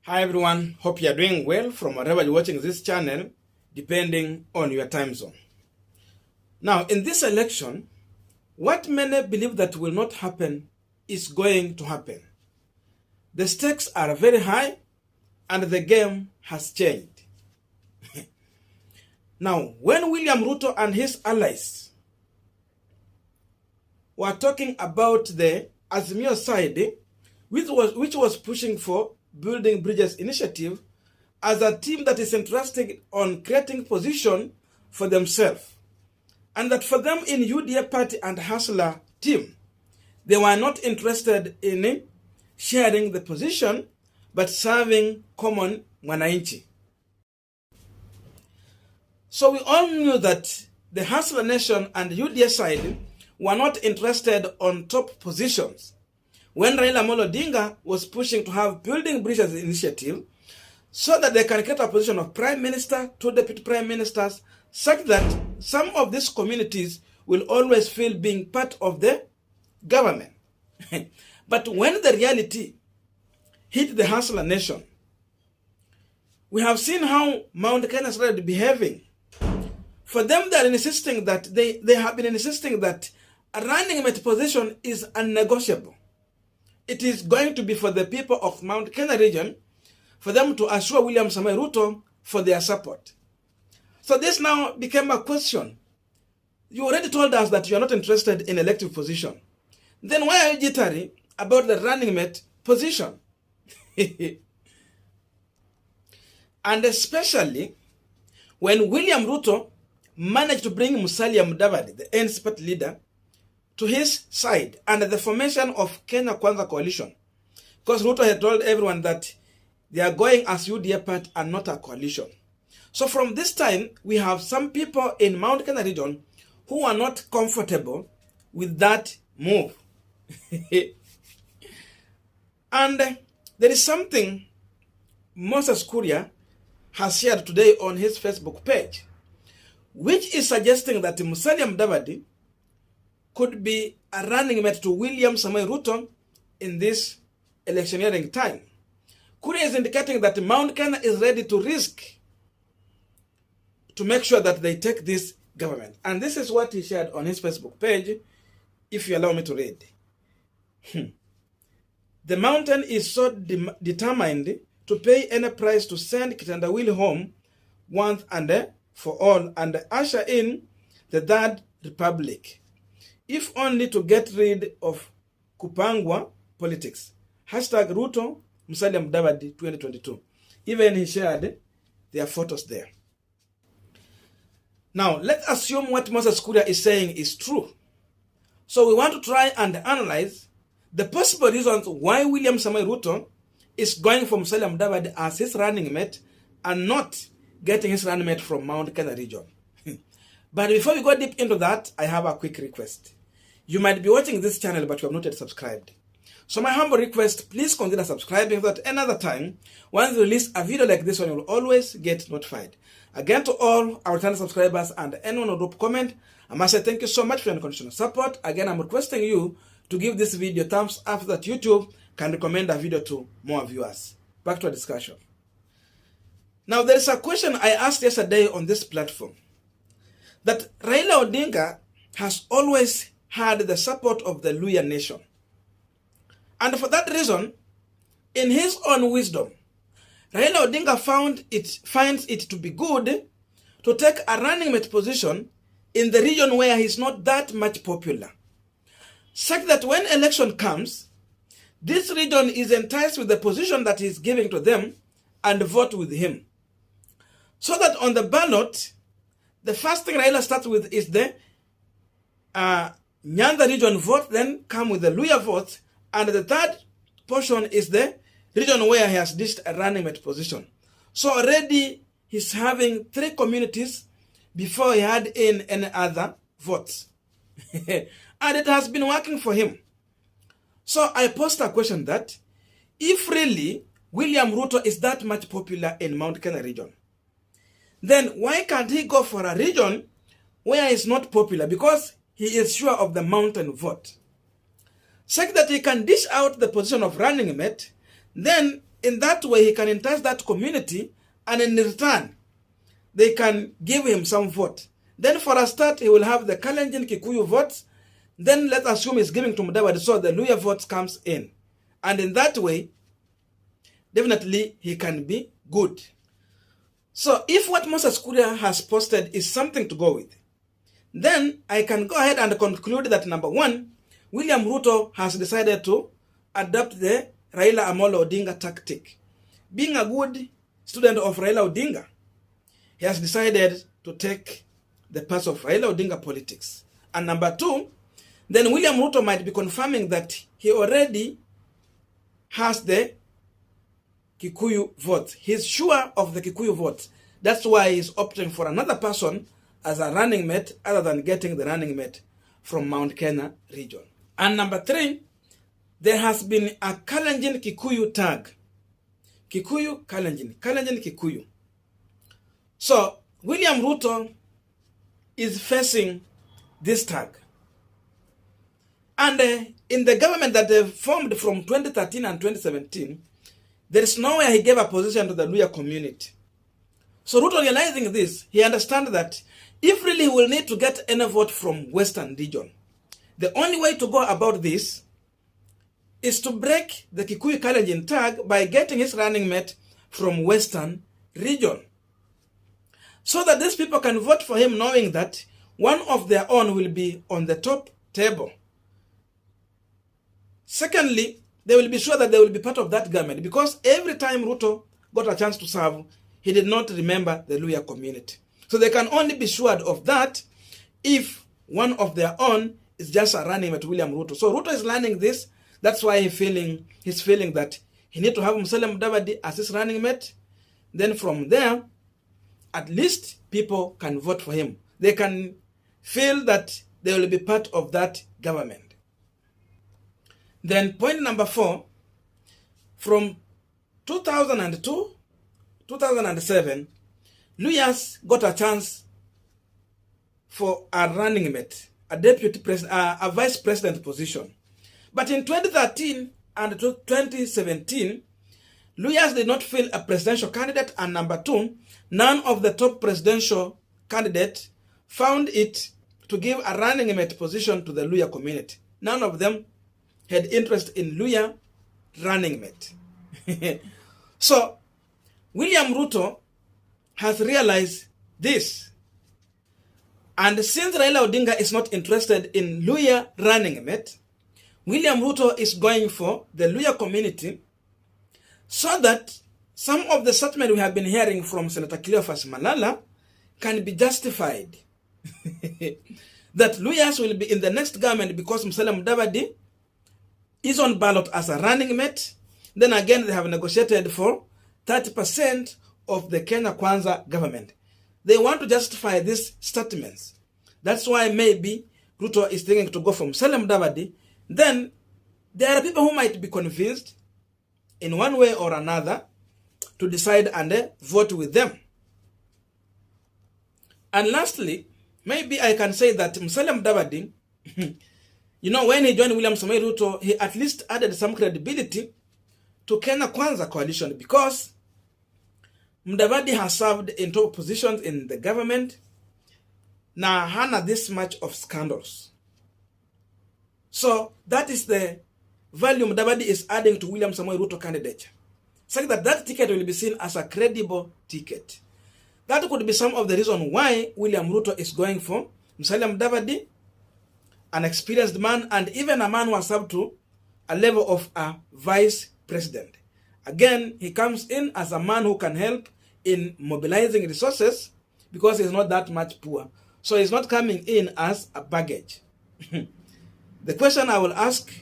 Hi everyone, hope you are doing well from wherever you're watching this channel, depending on your time zone. Now, in this election, what many believe that will not happen is going to happen. The stakes are very high and the game has changed. Now, when William Ruto and his allies were talking about the Azimio side, which was pushing for Building Bridges initiative as a team that is interested on creating position for themselves, and that for them in UDA party and Hustler team, they were not interested in sharing the position but serving common mwananchi. So we all knew that the Hustler Nation and UDA side were not interested on top positions when Raila Amolo Odinga was pushing to have Building Bridges initiative so that they can create a position of Prime Minister, 2 Deputy Prime Ministers, such that some of these communities will always feel being part of the government. But when the reality hit the Hustler Nation, we have seen how Mount Kenya started behaving. For them, they are insisting that they have been insisting that a running mate position is unnegotiable. It is going to be for the people of Mount Kenya region, for them to assure William Samoei Ruto for their support. So this now became a question. You already told us that you are not interested in elective position. Then why are you jittery about the running mate position? And especially when William Ruto managed to bring Musalia Mudavadi, the ANC party leader, to his side under the formation of Kenya Kwanza coalition. Because Ruto had told everyone that they are going as UDA party and not a coalition. So from this time, we have some people in Mount Kenya region who are not comfortable with that move. And there is something Moses Kuria has shared today on his Facebook page, which is suggesting that Musalia Mudavadi could be a running mate to William Samoei Ruto in this electioneering time. Kuria is indicating that Mount Kenya is ready to risk to make sure that they take this government. And this is what he shared on his Facebook page, if you allow me to read. The mountain is so determined to pay any price to send Kitandawili home once and for all and usher in the Third Republic, if only to get rid of Kupangwa politics. Hashtag Ruto Musalia Mudavadi 2022. Even he shared their photos there. Now, let's assume what Moses Kuria is saying is true. So we want to try and analyze the possible reasons why William Samoei Ruto is going for Musalia Mudavadi as his running mate and not getting his running mate from Mount Kenya region. But before we go deep into that, I have a quick request. You might be watching this channel, but you have not yet subscribed. So my humble request, please consider subscribing so that another time, once we release a video like this one, you will always get notified. Again, to all our channel subscribers and anyone who drop comment, I must say thank you so much for your unconditional support. Again, I'm requesting you to give this video thumbs up so that YouTube can recommend a video to more viewers. Back to our discussion. Now, there is a question I asked yesterday on this platform, that Raila Odinga has always had the support of the Luhya nation. And for that reason, in his own wisdom, Raila Odinga finds it to be good to take a running mate position in the region where he's not that much popular, such that when election comes, this region is enticed with the position that he's giving to them and vote with him. So that on the ballot, the first thing Raila starts with is the Nyanza region vote, then come with the Luhya vote, and the third portion is the region where he has dished a running mate position. So already he's having 3 communities before he had in any other votes. And it has been working for him. So I posed a question that, if really William Ruto is that much popular in Mount Kenya region, then why can't he go for a region where he's not popular? Because he is sure of the mountain vote. Such that he can dish out the position of running mate, then in that way he can entice that community, and in return they can give him some vote. Then for a start he will have the Kalenjin Kikuyu votes. Then let's assume he's giving to Mudavadi, so the Luya votes comes in, and in that way definitely he can be good. So if what Moses Kuria has posted is something to go with, then I can go ahead and conclude that number one, William Ruto has decided to adopt the Raila Amolo Odinga tactic. Being a good student of Raila Odinga, he has decided to take the path of Raila Odinga politics. And number two, then William Ruto might be confirming that he already has the Kikuyu vote. He's sure of the Kikuyu vote. That's why he's opting for another person as a running mate other than getting the running mate from Mount Kenya region. And number three, there has been a Kalenjin Kikuyu tag. Kikuyu, Kalenjin, Kalenjin Kikuyu. So William Ruto is facing this tag. And in the government that they formed from 2013 and 2017, there is nowhere he gave a position to the Luya community. So Ruto, realizing this, he understands that if really he will need to get any vote from Western region, the only way to go about this is to break the Kikuyu Kalenjin tag by getting his running mate from Western region, so that these people can vote for him knowing that one of their own will be on the top table. Secondly, they will be sure that they will be part of that government, because every time Ruto got a chance to serve, he did not remember the Luya community. So they can only be sure of that if one of their own is just a running mate William Ruto. So Ruto is learning this. That's why he's feeling that he need to have Musalia Mudavadi as his running mate. Then from there, at least people can vote for him. They can feel that they will be part of that government. Then point number 4, from 2002, 2007, Luyas got a chance for a running mate, a deputy president, a vice president position. But in 2013 and 2017, Luyas did not feel a presidential candidate, and number 2, none of the top presidential candidates found it to give a running mate position to the Luya community. None of them had interest in Luya running mate. So William Ruto has realized this. And since Raila Odinga is not interested in Luya running mate, William Ruto is going for the Luya community, so that some of the statement we have been hearing from Senator Cleophas Malala can be justified. That Luyas will be in the next government because Musalia Mudavadi is on ballot as a running mate. Then again, they have negotiated for 30% of the Kenya Kwanza government. They want to justify these statements. That's why maybe Ruto is thinking to go from Musalia Mudavadi. Then there are people who might be convinced in one way or another to decide and vote with them. And lastly, maybe I can say that Musalia Mudavadi, when he joined William Ruto, he at least added some credibility to Kenya Kwanza coalition, because Mudavadi has served in top positions in the government. Now, hana this much of scandals. So that is the value Mudavadi is adding to William Ruto candidature, saying that that ticket will be seen as a credible ticket. That could be some of the reason why William Ruto is going for Musalia Mudavadi, an experienced man, and even a man who has served to a level of a vice president. Again, he comes in as a man who can help in mobilizing resources, because he's not that much poor. So he's not coming in as a baggage. The question I will ask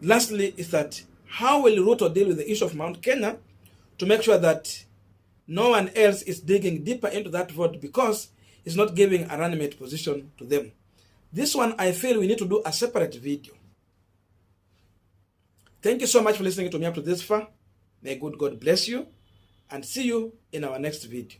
lastly is that how will Ruto deal with the issue of Mount Kenya to make sure that no one else is digging deeper into that vote, because he's not giving a running mate position to them? This one, I feel we need to do a separate video. Thank you so much for listening to me up to this far. May good God bless you, and see you in our next video.